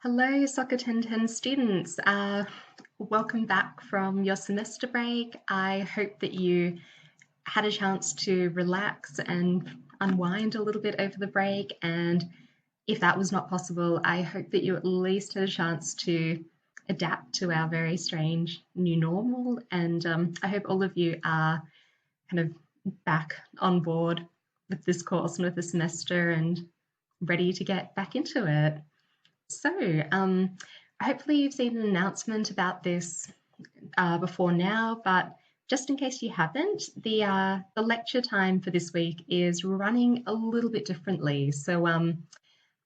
Hello, SOCA1010 students. Welcome back from your semester break. I hope that you had a chance to relax and unwind a little bit over the break. And if that was not possible, I hope that you at least had a chance to adapt to our very strange new normal. And I hope all of you are kind of back on board with this course and with the semester and ready to get back into it. So, hopefully you've seen an announcement about this before now, but just in case you haven't, the lecture time for this week is running a little bit differently. So,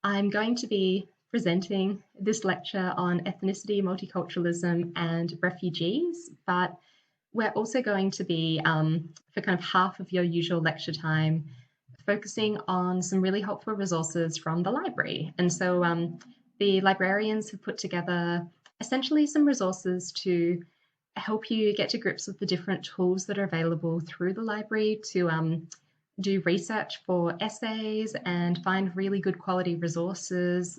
I'm going to be presenting this lecture on ethnicity, multiculturalism, and refugees, but we're also going to be, for kind of half of your usual lecture time, focusing on some really helpful resources from the library. And so the librarians have put together essentially some resources to help you get to grips with the different tools that are available through the library to do research for essays and find really good quality resources.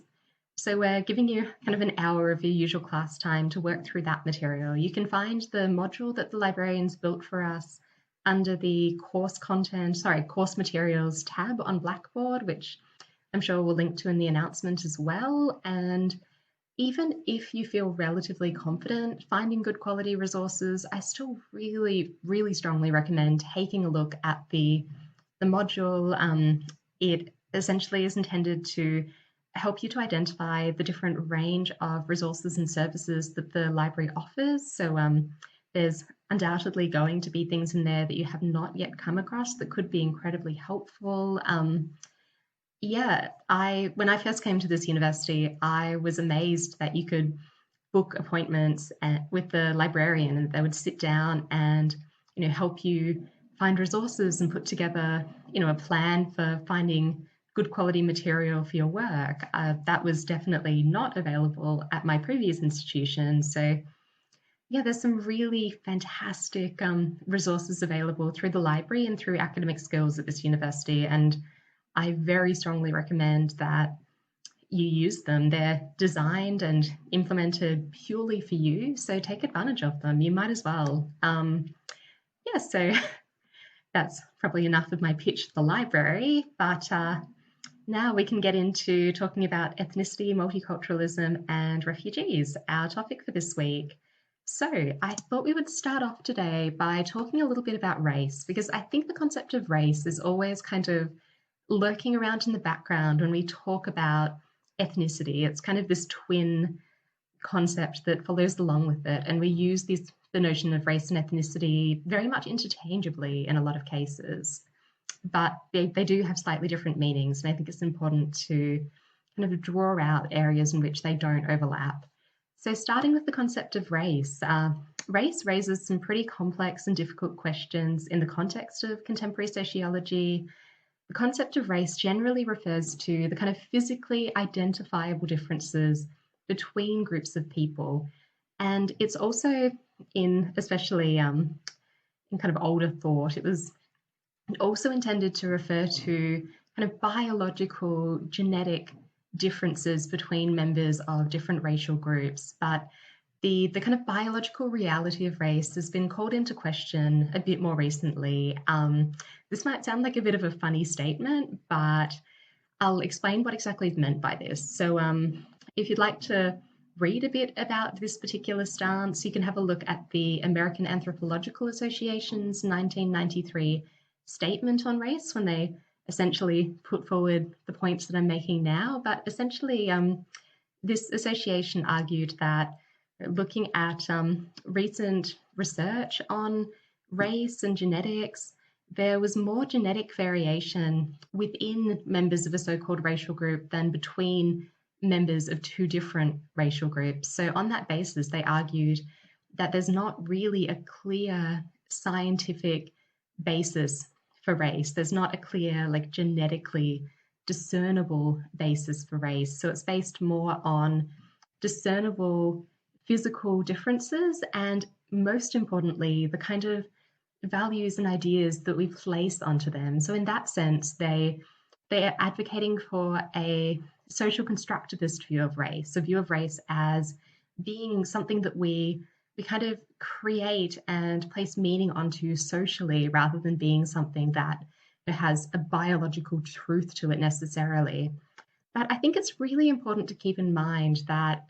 So we're giving you kind of an hour of your usual class time to work through that material. You can find the module that the librarians built for us under the course materials tab on Blackboard, which I'm sure we'll link to in the announcement as well. And even if you feel relatively confident finding good quality resources, I still really, really strongly recommend taking a look at the module. It essentially is intended to help you to identify the different range of resources and services that the library offers. So there's undoubtedly going to be things in there that you have not yet come across that could be incredibly helpful. When I first came to this university, I was amazed that you could book appointments with the librarian and they would sit down and help you find resources and put together a plan for finding good quality material for your work. That was definitely not available at my previous institution. So yeah, there's some really fantastic resources available through the library and through academic skills at this university. And I very strongly recommend that you use them. They're designed and implemented purely for you, so take advantage of them. You might as well. So that's probably enough of my pitch to the library, but now we can get into talking about ethnicity, multiculturalism, and refugees, our topic for this week. So I thought we would start off today by talking a little bit about race, because I think the concept of race is always kind of lurking around in the background when we talk about ethnicity. It's kind of this twin concept that follows along with it, and we use the notion of race and ethnicity very much interchangeably in a lot of cases, but they do have slightly different meanings, and I think it's important to kind of draw out areas in which they don't overlap. So starting with the concept of race, race raises some pretty complex and difficult questions in the context of contemporary sociology. The concept of race generally refers to the kind of physically identifiable differences between groups of people. And it's also especially in kind of older thought, it was also intended to refer to kind of biological, genetic differences between members of different racial groups. But the kind of biological reality of race has been called into question a bit more recently. This might sound like a bit of a funny statement, but I'll explain what exactly is meant by this. So if you'd like to read a bit about this particular stance, you can have a look at the American Anthropological Association's 1993 statement on race when they essentially put forward the points that I'm making now. But essentially, this association argued that looking at recent research on race and genetics, there was more genetic variation within members of a so-called racial group than between members of two different racial groups. So on that basis, they argued that there's not really a clear scientific basis for race. There's not a clear, genetically discernible basis for race. So it's based more on discernible physical differences and, most importantly, the kind of values and ideas that we place onto them. So in that sense, they are advocating for a social constructivist view of race, a view of race as being something that we kind of create and place meaning onto socially rather than being something that has a biological truth to it necessarily. But I think it's really important to keep in mind that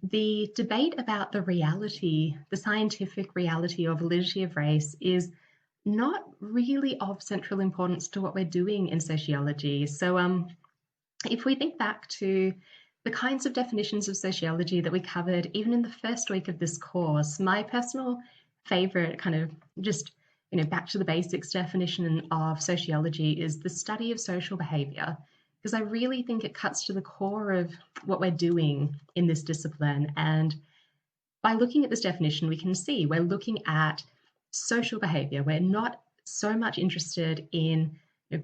the debate about the reality, the scientific reality or validity of race, is not really of central importance to what we're doing in sociology. So, if we think back to the kinds of definitions of sociology that we covered even in the first week of this course, my personal favorite kind of just back to the basics definition of sociology is the study of social behavior, because I really think it cuts to the core of what we're doing in this discipline. And by looking at this definition, we can see we're looking at social behavior. We're not so much interested in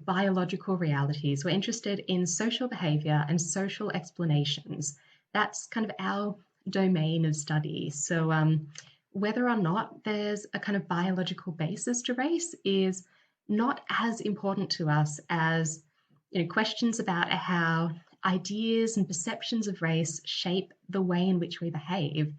biological realities. We're interested in social behavior and social explanations. That's kind of our domain of study. So whether or not there's a kind of biological basis to race is not as important to us as questions about how ideas and perceptions of race shape the way in which we behave.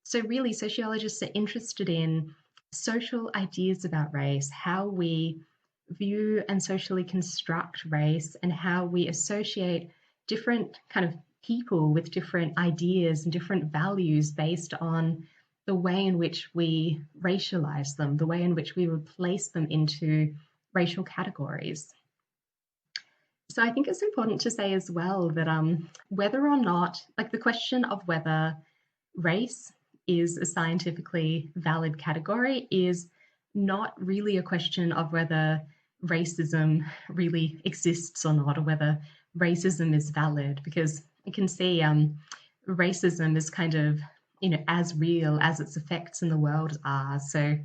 So really, sociologists are interested in social ideas about race, how we view and socially construct race, and how we associate different kind of people with different ideas and different values based on the way in which we racialize them, the way in which we would place them into racial categories. So I think it's important to say as well that whether or not, like the question of whether race is a scientifically valid category is not really a question of whether racism really exists or not, or whether racism is valid, because you can see racism is kind of, as real as its effects in the world are. So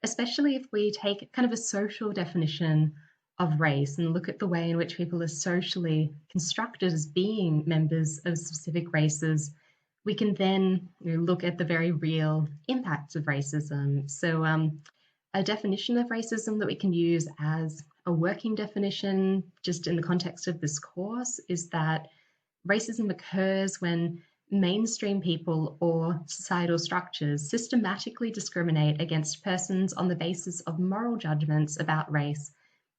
especially if we take kind of a social definition of race and look at the way in which people are socially constructed as being members of specific races, we can then look at the very real impacts of racism. So a definition of racism that we can use as a working definition, just in the context of this course, is that racism occurs when mainstream people or societal structures systematically discriminate against persons on the basis of moral judgments about race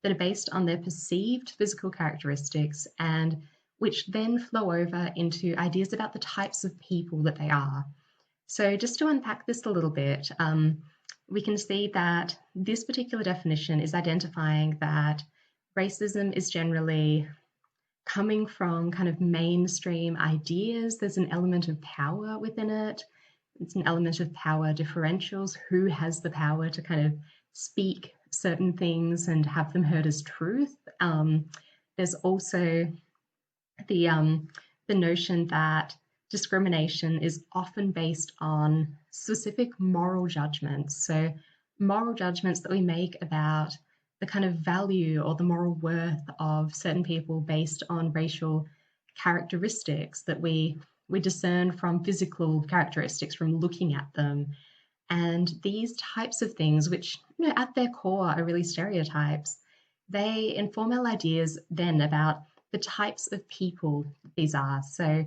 that are based on their perceived physical characteristics and which then flow over into ideas about the types of people that they are. So just to unpack this a little bit, we can see that this particular definition is identifying that racism is generally coming from kind of mainstream ideas. There's an element of power within it. It's an element of power differentials. Who has the power to kind of speak certain things and have them heard as truth? There's also the notion that discrimination is often based on specific moral judgments. So moral judgments that we make about the kind of value or the moral worth of certain people based on racial characteristics that we discern from physical characteristics from looking at them. And these types of things, which at their core are really stereotypes, they inform our ideas then about the types of people these are. So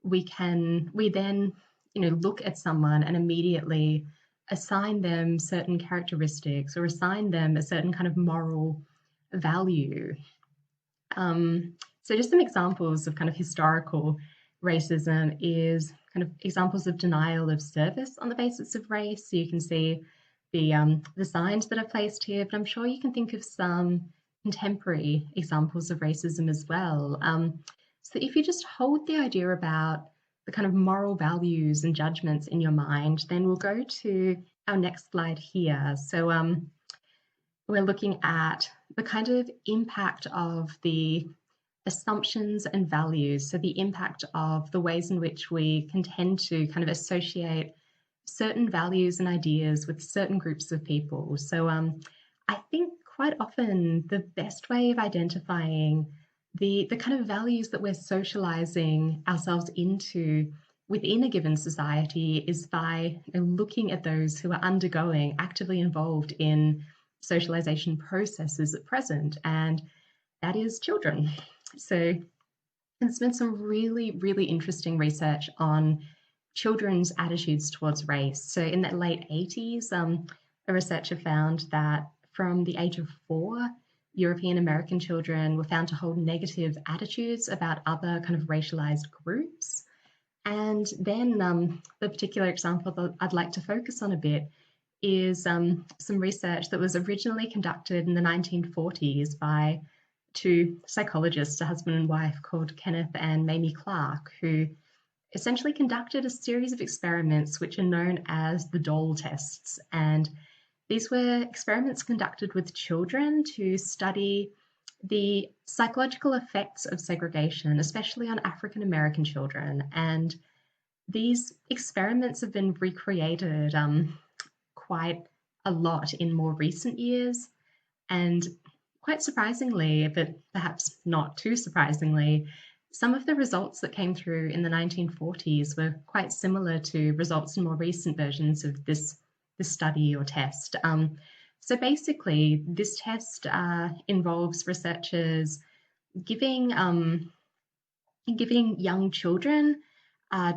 we then look at someone and immediately assign them certain characteristics or assign them a certain kind of moral value. So just some examples of kind of historical racism is kind of examples of denial of service on the basis of race. So you can see the signs that are placed here, but I'm sure you can think of some contemporary examples of racism as well. So if you just hold the idea about the kind of moral values and judgments in your mind, then we'll go to our next slide here. So we're looking at the kind of impact of the assumptions and values. So the impact of the ways in which we can tend to kind of associate certain values and ideas with certain groups of people. So I think quite often the best way of identifying the kind of values that we're socializing ourselves into within a given society is by looking at those who are actively involved in socialization processes at present, and that is children. So And there's been some really, really interesting research on children's attitudes towards race. So in the late 80s, a researcher found that from the age of 4, European American children were found to hold negative attitudes about other kind of racialized groups. And then the particular example that I'd like to focus on a bit is some research that was originally conducted in the 1940s by two psychologists, a husband and wife called Kenneth and Mamie Clark, who essentially conducted a series of experiments which are known as the doll tests. And these were experiments conducted with children to study the psychological effects of segregation, especially on African American children. And these experiments have been recreated quite a lot in more recent years. And quite surprisingly, but perhaps not too surprisingly, some of the results that came through in the 1940s were quite similar to results in more recent versions of this study or test. So basically, this test involves researchers giving young children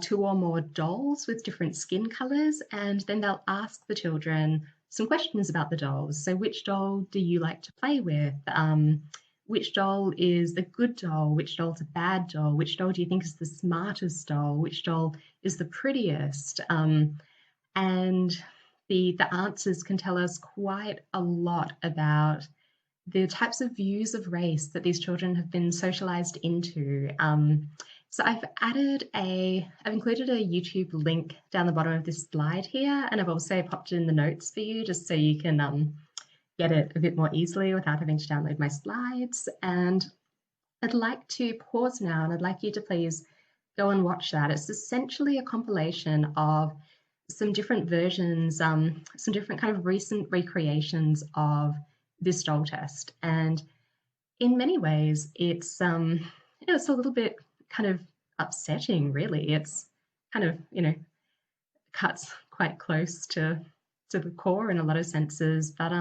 2 or more dolls with different skin colors, and then they'll ask the children some questions about the dolls. So, which doll do you like to play with? Which doll is a good doll? Which doll's a bad doll? Which doll do you think is the smartest doll? Which doll is the prettiest? And the answers can tell us quite a lot about the types of views of race that these children have been socialized into. So I've included a YouTube link down the bottom of this slide here, and I've also popped it in the notes for you just so you can get it a bit more easily without having to download my slides. And I'd like to pause now, and I'd like you to please go and watch that. It's essentially a compilation of some different versions, some different kind of recent recreations of this doll test. And in many ways, it's it's a little bit kind of upsetting, really. It's kind of, cuts quite close to the core in a lot of senses. But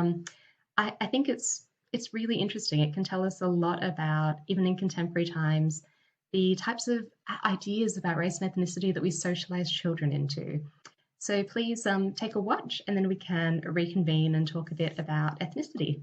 I think it's really interesting. It can tell us a lot about, even in contemporary times, the types of ideas about race and ethnicity that we socialize children into. So please take a watch, and then we can reconvene and talk a bit about ethnicity.